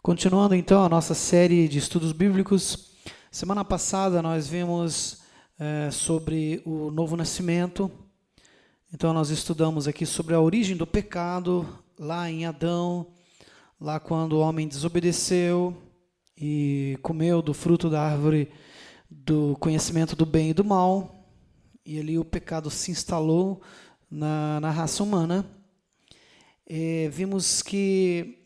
Continuando então a nossa série de estudos bíblicos, semana passada nós vimos sobre o novo nascimento. Então nós estudamos aqui sobre a origem do pecado, lá em Adão, lá quando o homem desobedeceu e comeu do fruto da árvore do conhecimento do bem e do mal, e ali o pecado se instalou na raça humana. Vimos que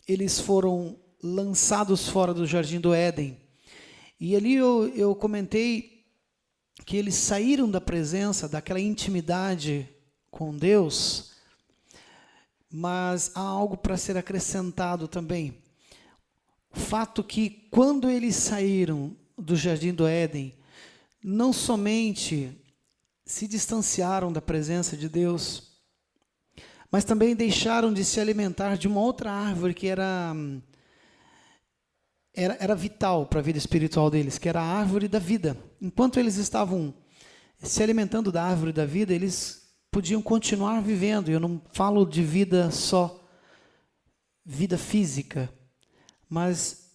eles foram lançados fora do Jardim do Éden. E ali eu comentei que eles saíram da presença, daquela intimidade com Deus, mas há algo para ser acrescentado também. O fato que quando eles saíram do Jardim do Éden, não somente se distanciaram da presença de Deus, mas também deixaram de se alimentar de uma outra árvore que era vital para a vida espiritual deles, que era a árvore da vida. Enquanto eles estavam se alimentando da árvore da vida, eles podiam continuar vivendo. Eu não falo de vida só, vida física, mas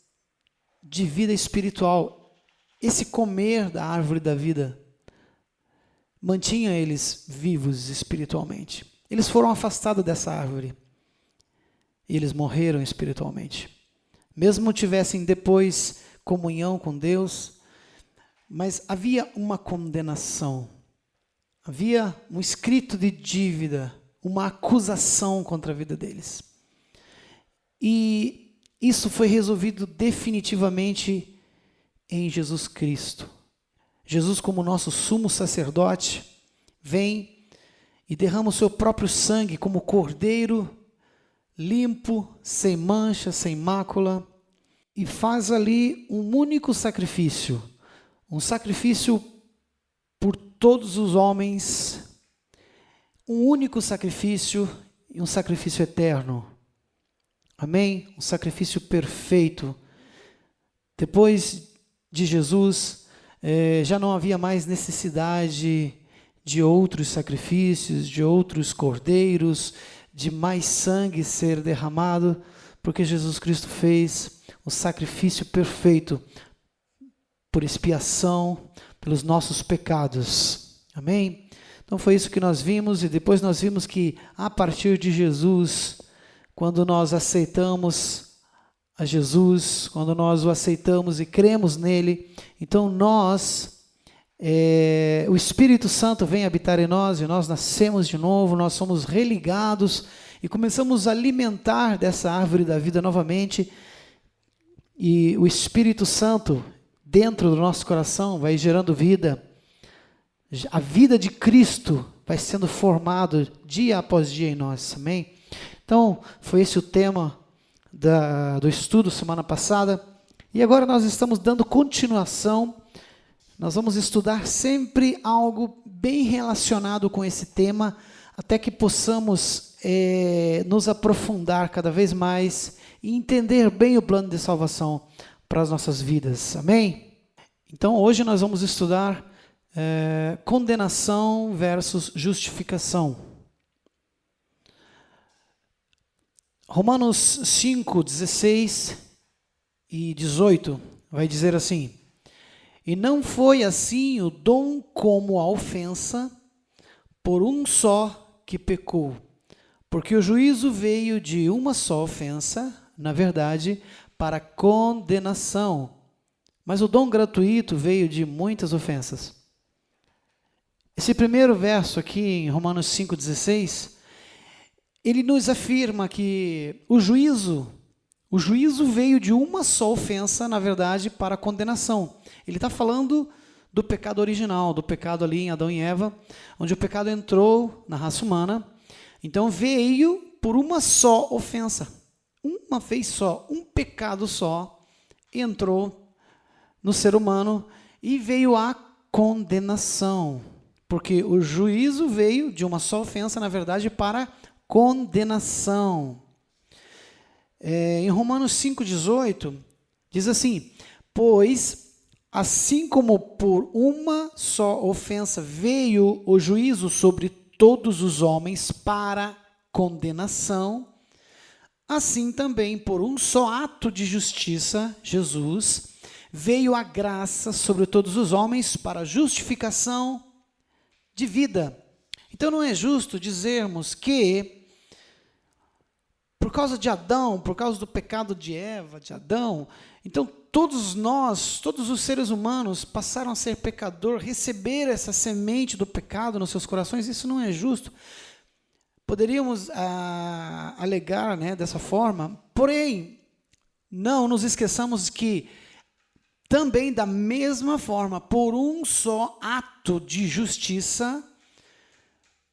de vida espiritual. Esse comer da árvore da vida mantinha eles vivos espiritualmente. Eles foram afastados dessa árvore e eles morreram espiritualmente. Mesmo tivessem depois comunhão com Deus, mas havia uma condenação, havia um escrito de dívida, uma acusação contra a vida deles. E isso foi resolvido definitivamente em Jesus Cristo. Jesus, como nosso sumo sacerdote, vem e derrama o seu próprio sangue como cordeiro, limpo, sem mancha, sem mácula, e faz ali um único sacrifício, um sacrifício por todos os homens, um único sacrifício e um sacrifício eterno. Amém? Um sacrifício perfeito. Depois de Jesus, já não havia mais necessidade de outros sacrifícios, de outros cordeiros, de mais sangue ser derramado, porque Jesus Cristo fez o sacrifício perfeito por expiação pelos nossos pecados. Amém? Então foi isso que nós vimos, e depois nós vimos que a partir de Jesus, quando nós aceitamos a Jesus, quando nós o aceitamos e cremos nele, então o Espírito Santo vem habitar em nós e nós nascemos de novo, nós somos religados e começamos a alimentar dessa árvore da vida novamente, e o Espírito Santo dentro do nosso coração vai gerando vida, a vida de Cristo vai sendo formado dia após dia em nós, amém? Então foi esse o tema do estudo semana passada, e agora nós estamos dando continuação. Nós vamos estudar sempre algo bem relacionado com esse tema, até que possamos nos aprofundar cada vez mais e entender bem o plano de salvação para as nossas vidas. Amém? Então, hoje nós vamos estudar condenação versus justificação. Romanos 5, 16 e 18 vai dizer assim: e não foi assim o dom como a ofensa, por um só que pecou. Porque o juízo veio de uma só ofensa, na verdade, para condenação. Mas o dom gratuito veio de muitas ofensas. Esse primeiro verso aqui em Romanos 5,16, ele nos afirma que o juízo veio de uma só ofensa, na verdade, para condenação. Ele está falando do pecado original, do pecado ali em Adão e Eva, onde o pecado entrou na raça humana. Então veio por uma só ofensa, uma vez só, um pecado só entrou no ser humano e veio a condenação. Porque o juízo veio de uma só ofensa, na verdade, para condenação. Em Romanos 5,18, diz assim: pois, assim como por uma só ofensa veio o juízo sobre todos os homens para condenação, assim também, por um só ato de justiça, Jesus, veio a graça sobre todos os homens para a justificação de vida. Então não é justo dizermos que, por causa de Adão, por causa do pecado de Eva, de Adão, então todos nós, todos os seres humanos passaram a ser pecador, receber essa semente do pecado nos seus corações. Isso não é justo. Poderíamos alegar, né, dessa forma, porém, não nos esqueçamos que também da mesma forma, por um só ato de justiça,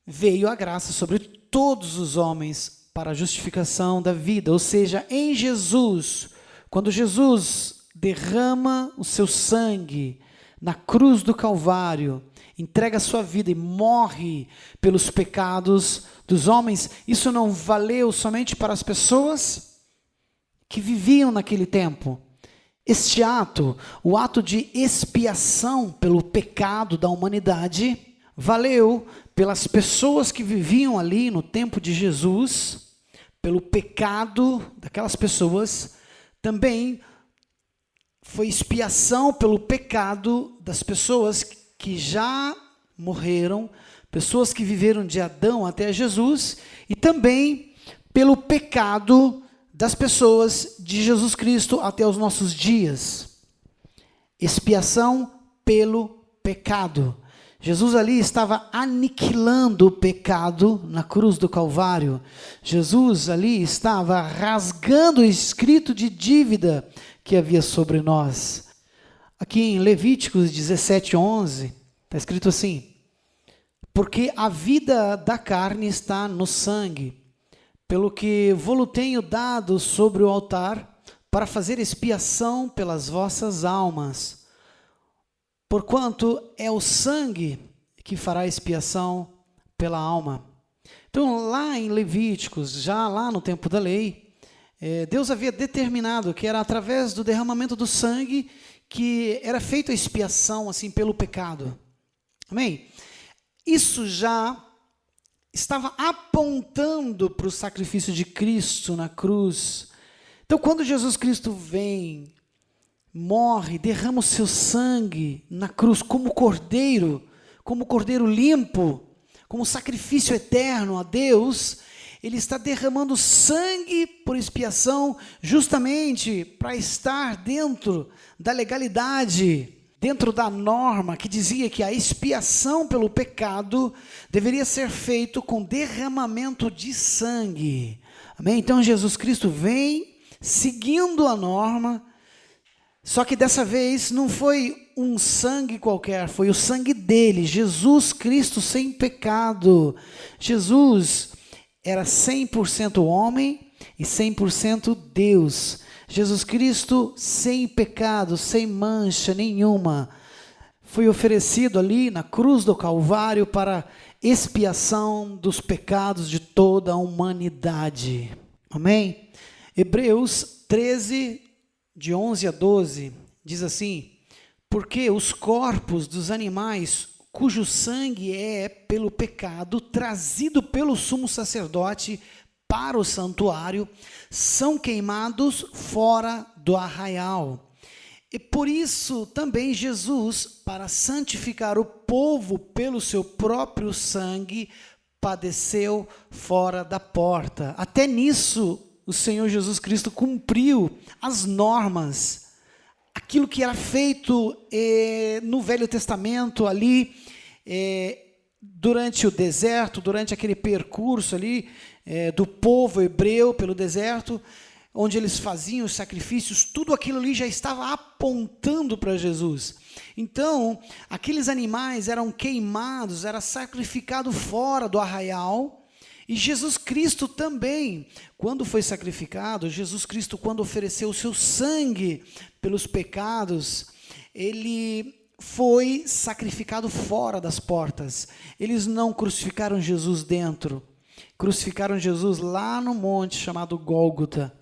veio a graça sobre todos os homens para a justificação da vida. Ou seja, em Jesus, quando Jesus derrama o seu sangue na cruz do Calvário, entrega a sua vida e morre pelos pecados dos homens, isso não valeu somente para as pessoas que viviam naquele tempo. Este ato, o ato de expiação pelo pecado da humanidade, valeu pelas pessoas que viviam ali no tempo de Jesus, pelo pecado daquelas pessoas, também foi expiação pelo pecado das pessoas que já morreram, pessoas que viveram de Adão até Jesus, e também pelo pecado das pessoas de Jesus Cristo até os nossos dias. Expiação pelo pecado. Jesus ali estava aniquilando o pecado na cruz do Calvário. Jesus ali estava rasgando o escrito de dívida que havia sobre nós. Aqui em Levíticos 17:11, está escrito assim: porque a vida da carne está no sangue, pelo que vou-lo tenho dado sobre o altar, para fazer expiação pelas vossas almas. Porquanto é o sangue que fará expiação pela alma. Então, lá em Levíticos, já lá no tempo da lei, Deus havia determinado que era através do derramamento do sangue que era feita a expiação assim, pelo pecado. Amém? Isso já estava apontando para o sacrifício de Cristo na cruz. Então, quando Jesus Cristo vem, morre, derrama o seu sangue na cruz como cordeiro limpo, como sacrifício eterno a Deus, ele está derramando sangue por expiação justamente para estar dentro da legalidade, dentro da norma que dizia que a expiação pelo pecado deveria ser feito com derramamento de sangue. Amém? Então Jesus Cristo vem seguindo a norma. Só que dessa vez não foi um sangue qualquer, foi o sangue dele, Jesus Cristo sem pecado. Jesus era 100% homem e 100% Deus. Jesus Cristo sem pecado, sem mancha nenhuma, foi oferecido ali na cruz do Calvário para expiação dos pecados de toda a humanidade. Amém? Hebreus 13, de 11 a 12, diz assim: porque os corpos dos animais cujo sangue é pelo pecado trazido pelo sumo sacerdote para o santuário, são queimados fora do arraial. E por isso também Jesus, para santificar o povo pelo seu próprio sangue, padeceu fora da porta. Até nisso o Senhor Jesus Cristo cumpriu as normas, aquilo que era feito no Velho Testamento ali, durante o deserto, durante aquele percurso ali do povo hebreu pelo deserto, onde eles faziam os sacrifícios, tudo aquilo ali já estava apontando para Jesus. Então, aqueles animais eram queimados, era sacrificado fora do arraial. E Jesus Cristo também, quando foi sacrificado, Jesus Cristo, quando ofereceu o seu sangue pelos pecados, ele foi sacrificado fora das portas. Eles não crucificaram Jesus dentro, crucificaram Jesus lá no monte chamado Gólgota.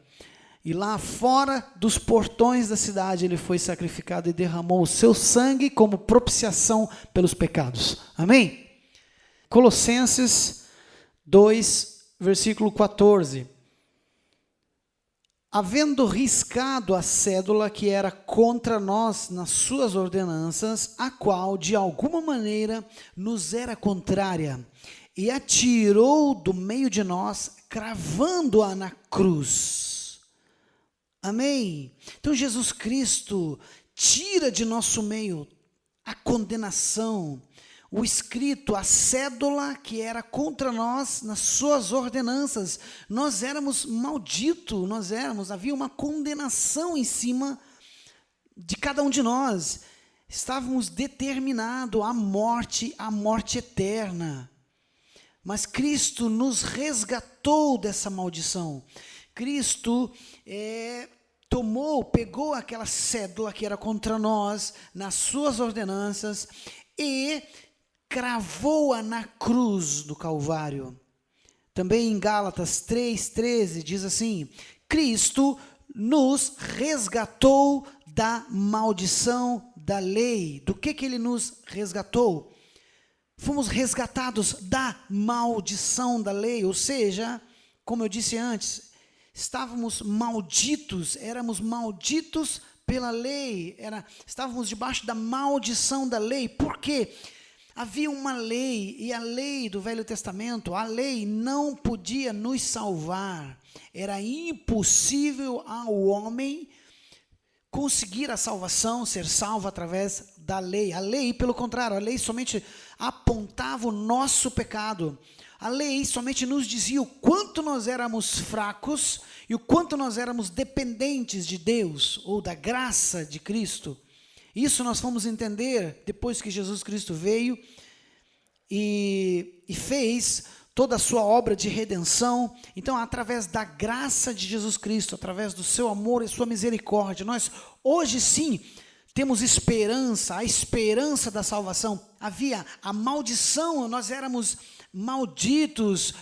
E lá fora dos portões da cidade ele foi sacrificado e derramou o seu sangue como propiciação pelos pecados. Amém? Colossenses 2, versículo 14. havendo riscado a cédula que era contra nós nas suas ordenanças, a qual de alguma maneira nos era contrária, e a tirou do meio de nós, cravando-a na cruz. Amém? Então Jesus Cristo tira de nosso meio a condenação, o escrito, a cédula que era contra nós nas suas ordenanças. Nós éramos malditos, havia uma condenação em cima de cada um de nós. Estávamos determinados à morte eterna. Mas Cristo nos resgatou dessa maldição. Cristo pegou aquela cédula que era contra nós, nas suas ordenanças, e cravou-a na cruz do Calvário. Também em Gálatas 3,13 diz assim: Cristo nos resgatou da maldição da lei. Do que ele nos resgatou? Fomos resgatados da maldição da lei, ou seja, como eu disse antes, estávamos malditos, éramos malditos pela lei, estávamos debaixo da maldição da lei. Por quê? Havia uma lei, e a lei do Velho Testamento, a lei não podia nos salvar. Era impossível ao homem conseguir a salvação, ser salvo através da lei. A lei, pelo contrário, a lei somente apontava o nosso pecado. A lei somente nos dizia o quanto nós éramos fracos e o quanto nós éramos dependentes de Deus ou da graça de Cristo. Isso nós fomos entender depois que Jesus Cristo veio e fez toda a sua obra de redenção. Então, através da graça de Jesus Cristo, através do seu amor e sua misericórdia, nós hoje sim temos esperança, a esperança da salvação. Havia a maldição, nós éramos malditos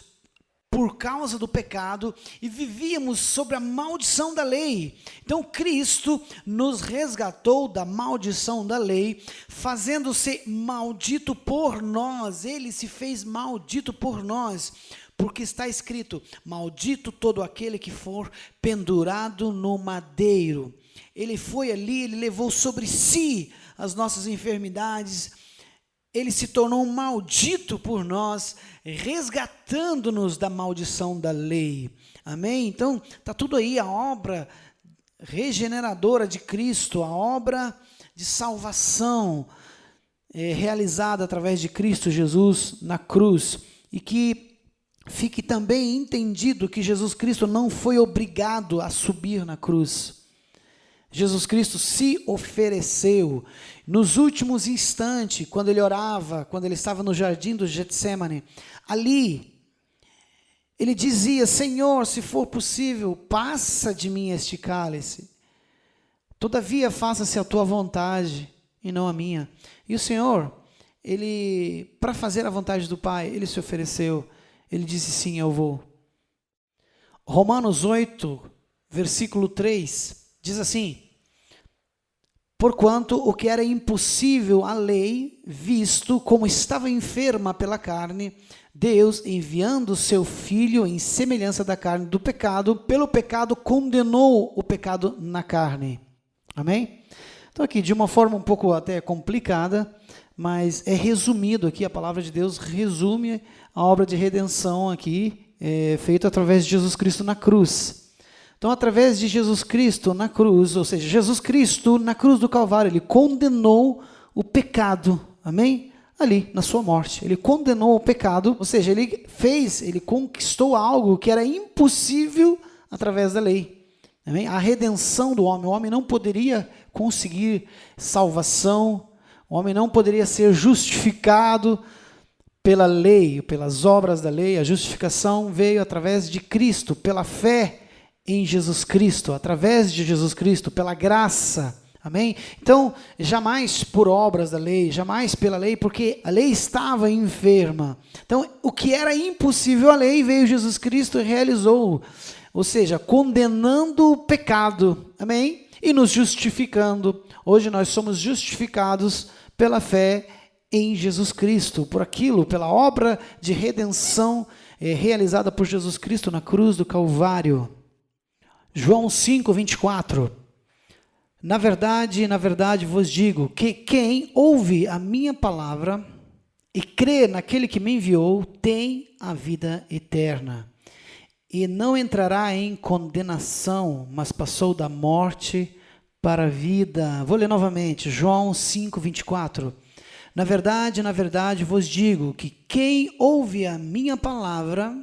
por causa do pecado e vivíamos sobre a maldição da lei. Então Cristo nos resgatou da maldição da lei, fazendo-se maldito por nós. Ele se fez maldito por nós, porque está escrito: maldito todo aquele que for pendurado no madeiro. Ele foi ali, ele levou sobre si as nossas enfermidades. Ele se tornou maldito por nós, resgatando-nos da maldição da lei. Amém? Então, está tudo aí, a obra regeneradora de Cristo, a obra de salvação realizada através de Cristo Jesus na cruz. E que fique também entendido que Jesus Cristo não foi obrigado a subir na cruz. Jesus Cristo se ofereceu nos últimos instantes, quando ele orava, quando ele estava no jardim do Getsêmani. Ali, ele dizia: Senhor, se for possível, passa de mim este cálice. Todavia, faça-se a tua vontade e não a minha. E o Senhor, para fazer a vontade do Pai, ele se ofereceu. Ele disse: sim, eu vou. Romanos 8, versículo 3, diz assim: porquanto o que era impossível à lei, visto como estava enferma pela carne, Deus, enviando o seu Filho em semelhança da carne do pecado, pelo pecado condenou o pecado na carne. Amém? Então aqui, de uma forma um pouco até complicada, mas é resumido aqui, a palavra de Deus resume a obra de redenção aqui, feita através de Jesus Cristo na cruz. Então, através de Jesus Cristo na cruz, ou seja, Jesus Cristo na cruz do Calvário, ele condenou o pecado, amém? Ali, na sua morte, ele condenou o pecado, ou seja, ele conquistou algo que era impossível através da lei, amém? A redenção do homem, o homem não poderia conseguir salvação, o homem não poderia ser justificado pela lei, pelas obras da lei. A justificação veio através de Cristo, pela fé em Jesus Cristo, através de Jesus Cristo, pela graça, amém? Então, jamais por obras da lei, jamais pela lei, porque a lei estava enferma. Então, o que era impossível à lei, veio Jesus Cristo e realizou, ou seja, condenando o pecado, amém? E nos justificando. Hoje nós somos justificados pela fé em Jesus Cristo, por aquilo, pela obra de redenção realizada por Jesus Cristo na cruz do Calvário. João 5, 24. Na verdade vos digo que quem ouve a minha palavra e crê naquele que me enviou tem a vida eterna. E não entrará em condenação, mas passou da morte para a vida. Vou ler novamente, João 5, 24. Na verdade vos digo que quem ouve a minha palavra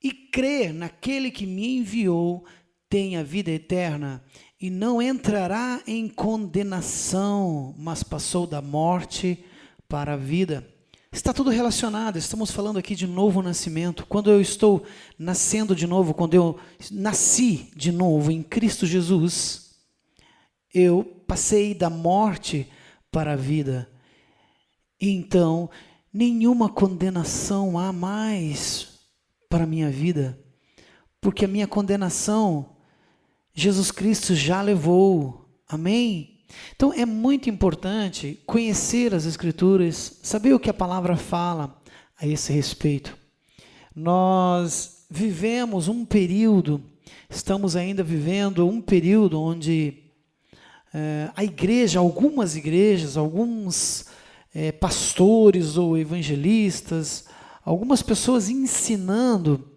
e crê naquele que me enviou tem a vida eterna e não entrará em condenação, mas passou da morte para a vida. Está tudo relacionado, estamos falando aqui de novo nascimento. Quando eu estou nascendo de novo, quando eu nasci de novo em Cristo Jesus, eu passei da morte para a vida. Então, nenhuma condenação há mais para a minha vida, porque a minha condenação, Jesus Cristo já levou. Amém? Então, é muito importante conhecer as Escrituras, saber o que a palavra fala a esse respeito. Nós vivemos um período, estamos ainda vivendo um período onde a igreja, algumas igrejas, alguns pastores ou evangelistas, algumas pessoas ensinando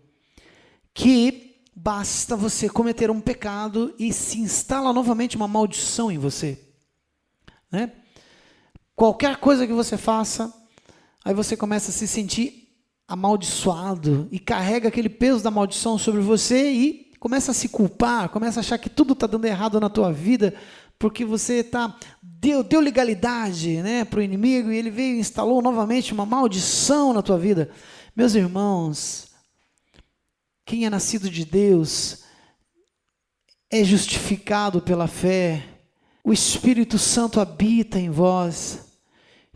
que basta você cometer um pecado e se instala novamente uma maldição em você. Né? Qualquer coisa que você faça, aí você começa a se sentir amaldiçoado e carrega aquele peso da maldição sobre você e começa a se culpar, começa a achar que tudo está dando errado na tua vida, porque você deu legalidade, né, para o inimigo e ele veio e instalou novamente uma maldição na tua vida. Meus irmãos, quem é nascido de Deus é justificado pela fé. O Espírito Santo habita em vós.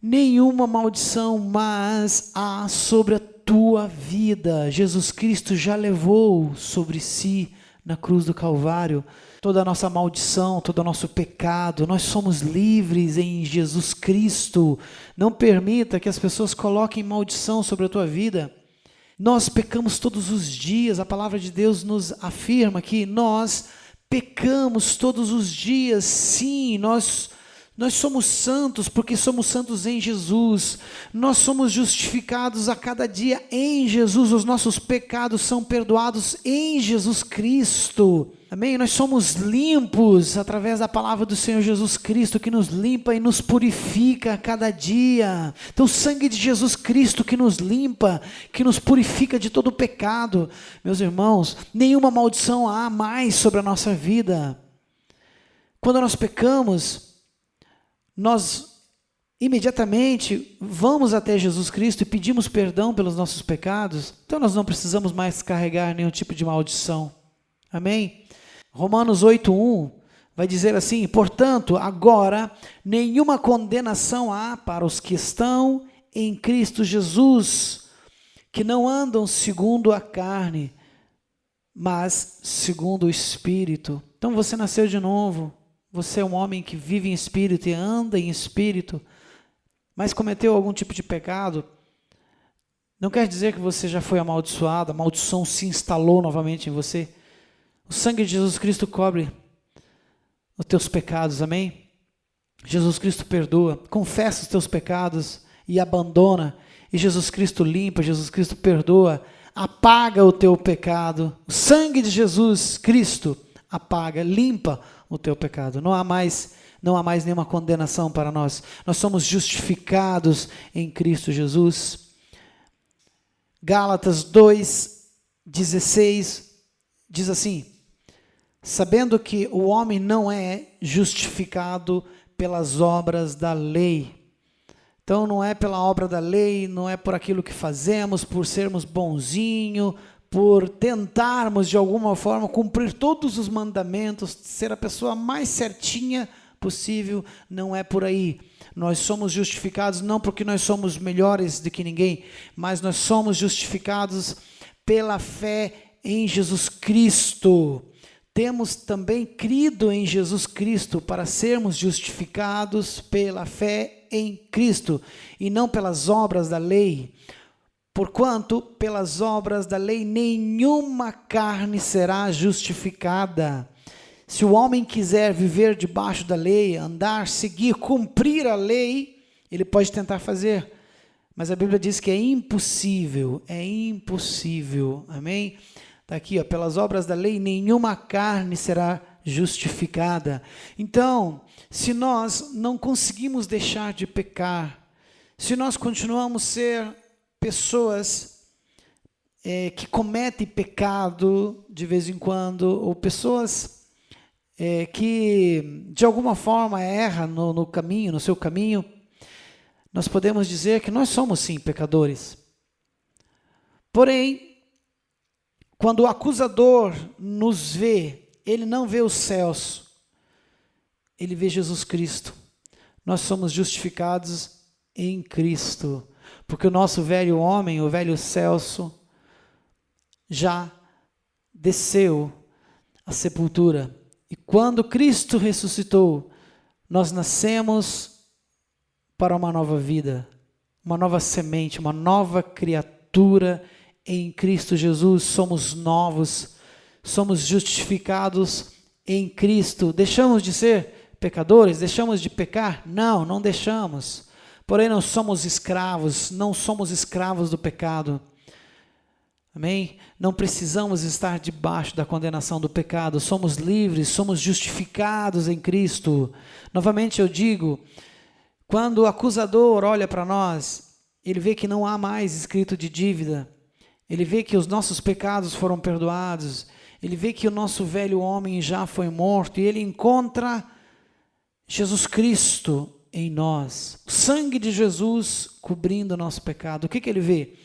Nenhuma maldição mais há sobre a tua vida. Jesus Cristo já levou sobre si na cruz do Calvário toda a nossa maldição, todo o nosso pecado. Nós somos livres em Jesus Cristo. Não permita que as pessoas coloquem maldição sobre a tua vida. Nós pecamos todos os dias, a palavra de Deus nos afirma que nós pecamos todos os dias, sim, nós somos santos porque somos santos em Jesus, nós somos justificados a cada dia em Jesus, os nossos pecados são perdoados em Jesus Cristo, amém? Nós somos limpos através da palavra do Senhor Jesus Cristo, que nos limpa e nos purifica a cada dia. Então o sangue de Jesus Cristo que nos limpa, que nos purifica de todo o pecado. Meus irmãos, nenhuma maldição há mais sobre a nossa vida. Quando nós pecamos, nós imediatamente vamos até Jesus Cristo e pedimos perdão pelos nossos pecados, então nós não precisamos mais carregar nenhum tipo de maldição. Amém? Romanos 8:1 vai dizer assim: portanto, agora nenhuma condenação há para os que estão em Cristo Jesus, que não andam segundo a carne, mas segundo o Espírito. Então você nasceu de novo, você é um homem que vive em Espírito e anda em Espírito, mas cometeu algum tipo de pecado, não quer dizer que você já foi amaldiçoado, a maldição se instalou novamente em você. O sangue de Jesus Cristo cobre os teus pecados, amém? Jesus Cristo perdoa, confessa os teus pecados e abandona, e Jesus Cristo limpa, Jesus Cristo perdoa, apaga o teu pecado. O sangue de Jesus Cristo apaga, limpa o teu pecado. Não há mais nenhuma condenação para nós. Nós somos justificados em Cristo Jesus. Gálatas 2:16 diz assim: sabendo que o homem não é justificado pelas obras da lei. Então não é pela obra da lei, não é por aquilo que fazemos, por sermos bonzinhos, por tentarmos de alguma forma cumprir todos os mandamentos, ser a pessoa mais certinha possível, não é por aí. Nós somos justificados não porque nós somos melhores do que ninguém, mas nós somos justificados pela fé em Jesus Cristo. Temos também crido em Jesus Cristo para sermos justificados pela fé em Cristo e não pelas obras da lei. Porquanto, pelas obras da lei, nenhuma carne será justificada. Se o homem quiser viver debaixo da lei, andar, seguir, cumprir a lei, ele pode tentar fazer. Mas a Bíblia diz que é impossível, amém? Está aqui, ó, pelas obras da lei, nenhuma carne será justificada. Então, se nós não conseguimos deixar de pecar, se nós continuamos a ser pessoas que cometem pecado de vez em quando, ou pessoas que de alguma forma erram no caminho, no seu caminho, nós podemos dizer que nós somos sim pecadores. Porém, quando o acusador nos vê, ele não vê os céus, ele vê Jesus Cristo. Nós somos justificados em Cristo, porque o nosso velho homem, o velho Celso, já desceu à sepultura. E quando Cristo ressuscitou, nós nascemos para uma nova vida, uma nova semente, uma nova criatura em Cristo Jesus. Somos novos, somos justificados em Cristo. Deixamos de ser pecadores? Deixamos de pecar? Não, não deixamos. Porém, não somos escravos do pecado. Amém? Não precisamos estar debaixo da condenação do pecado. Somos livres, somos justificados em Cristo. Novamente eu digo, quando o acusador olha para nós, ele vê que não há mais escrito de dívida. Ele vê que os nossos pecados foram perdoados. Ele vê que o nosso velho homem já foi morto. E ele encontra Jesus Cristo em nós. O sangue de Jesus cobrindo o nosso pecado. O que ele vê?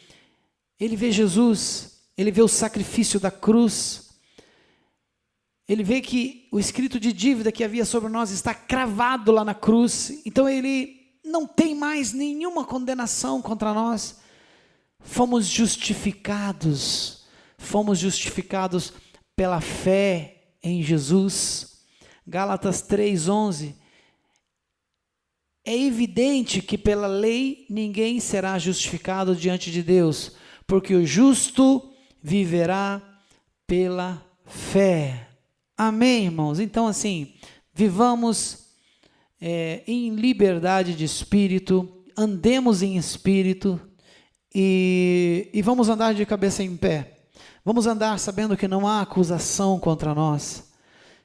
Ele vê Jesus. Ele vê o sacrifício da cruz. Ele vê que o escrito de dívida que havia sobre nós está cravado lá na cruz. Então ele não tem mais nenhuma condenação contra nós. Fomos justificados pela fé em Jesus. Gálatas 3:11. É evidente que pela lei ninguém será justificado diante de Deus, porque o justo viverá pela fé. Amém, irmãos? Então, assim, vivamos em liberdade de espírito, andemos em espírito e vamos andar de cabeça em pé. Vamos andar sabendo que não há acusação contra nós.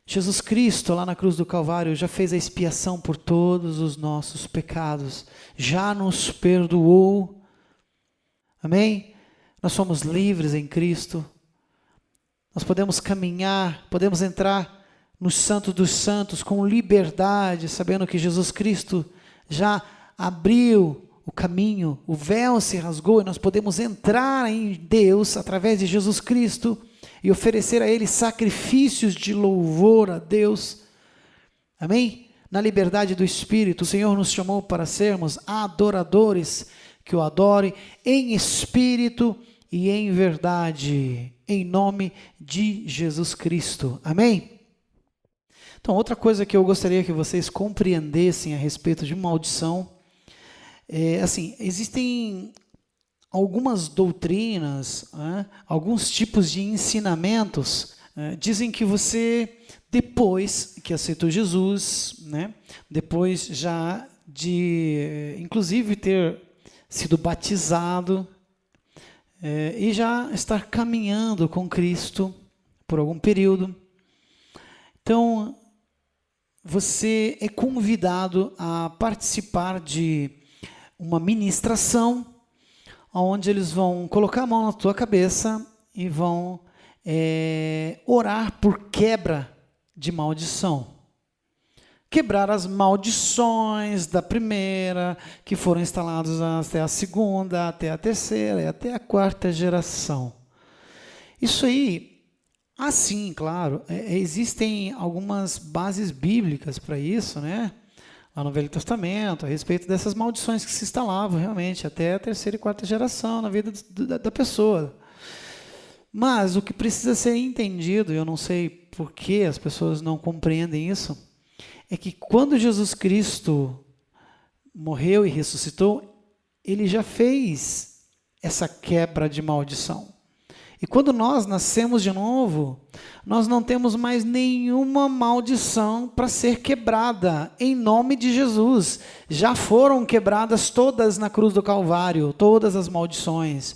Jesus Cristo, lá na cruz do Calvário, já fez a expiação por todos os nossos pecados, já nos perdoou. Amém? Nós somos livres em Cristo. Nós podemos caminhar, podemos entrar no Santo dos Santos com liberdade, sabendo que Jesus Cristo já abriu o caminho, o véu se rasgou e nós podemos entrar em Deus através de Jesus Cristo e oferecer a Ele sacrifícios de louvor a Deus. Amém? Na liberdade do Espírito, o Senhor nos chamou para sermos adoradores, que o adore em espírito e em verdade, em nome de Jesus Cristo. Amém? Então, outra coisa que eu gostaria que vocês compreendessem a respeito de maldição, assim, existem algumas doutrinas, alguns tipos de ensinamentos, dizem que você, depois que aceitou Jesus, depois já de, inclusive, ter sido batizado, e já estar caminhando com Cristo por algum período, então você é convidado a participar de uma ministração, onde eles vão colocar a mão na tua cabeça e vão orar por quebra de maldição. Quebrar as maldições da primeira, que foram instaladas até a segunda, até a terceira e até a quarta geração. Isso aí, assim, claro, existem algumas bases bíblicas para isso, lá no Velho Testamento, a respeito dessas maldições que se instalavam realmente até a terceira e quarta geração na vida da pessoa. Mas o que precisa ser entendido, eu não sei por que as pessoas não compreendem isso, é que quando Jesus Cristo morreu e ressuscitou, Ele já fez essa quebra de maldição. E quando nós nascemos de novo, nós não temos mais nenhuma maldição para ser quebrada, em nome de Jesus. Já foram quebradas todas na cruz do Calvário, todas as maldições,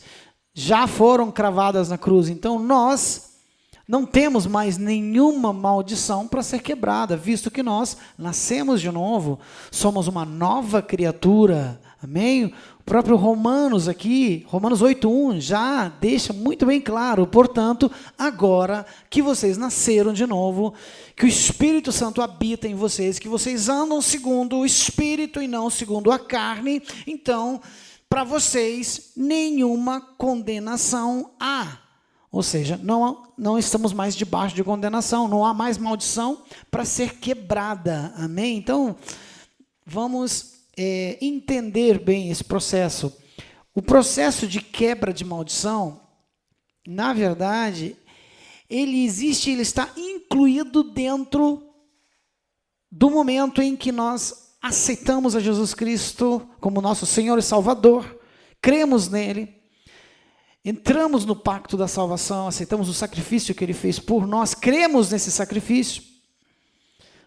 já foram cravadas na cruz. Então nós não temos mais nenhuma maldição para ser quebrada, visto que nós nascemos de novo, somos uma nova criatura, amém? O próprio Romanos aqui, Romanos 8:1, já deixa muito bem claro, portanto, agora que vocês nasceram de novo, que o Espírito Santo habita em vocês, que vocês andam segundo o Espírito e não segundo a carne, então, para vocês, nenhuma condenação há. Ou seja, não estamos mais debaixo de condenação, não há mais maldição para ser quebrada, amém? Então, vamos entender bem esse processo. O processo de quebra de maldição, na verdade, ele existe, ele está incluído dentro do momento em que nós aceitamos a Jesus Cristo como nosso Senhor e Salvador, cremos nele, entramos no pacto da salvação, aceitamos o sacrifício que ele fez por nós, cremos nesse sacrifício,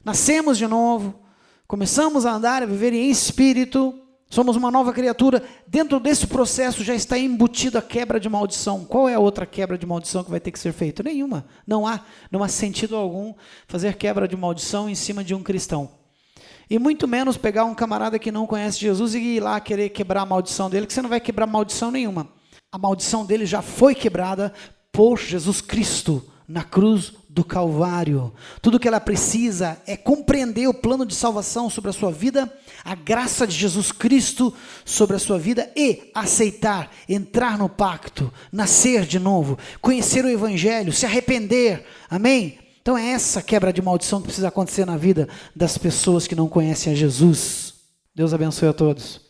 nascemos de novo, começamos a andar, a viver em espírito, somos uma nova criatura. Dentro desse processo já está embutida a quebra de maldição. Qual é a outra quebra de maldição que vai ter que ser feita? Nenhuma. Não há sentido algum fazer quebra de maldição em cima de um cristão. E muito menos pegar um camarada que não conhece Jesus e ir lá querer quebrar a maldição dele, que você não vai quebrar maldição nenhuma. A maldição dele já foi quebrada por Jesus Cristo na cruz do Calvário. Tudo que ela precisa é compreender o plano de salvação sobre a sua vida, a graça de Jesus Cristo sobre a sua vida e aceitar, entrar no pacto, nascer de novo, conhecer o Evangelho, se arrepender, amém? Então é essa quebra de maldição que precisa acontecer na vida das pessoas que não conhecem a Jesus. Deus abençoe a todos.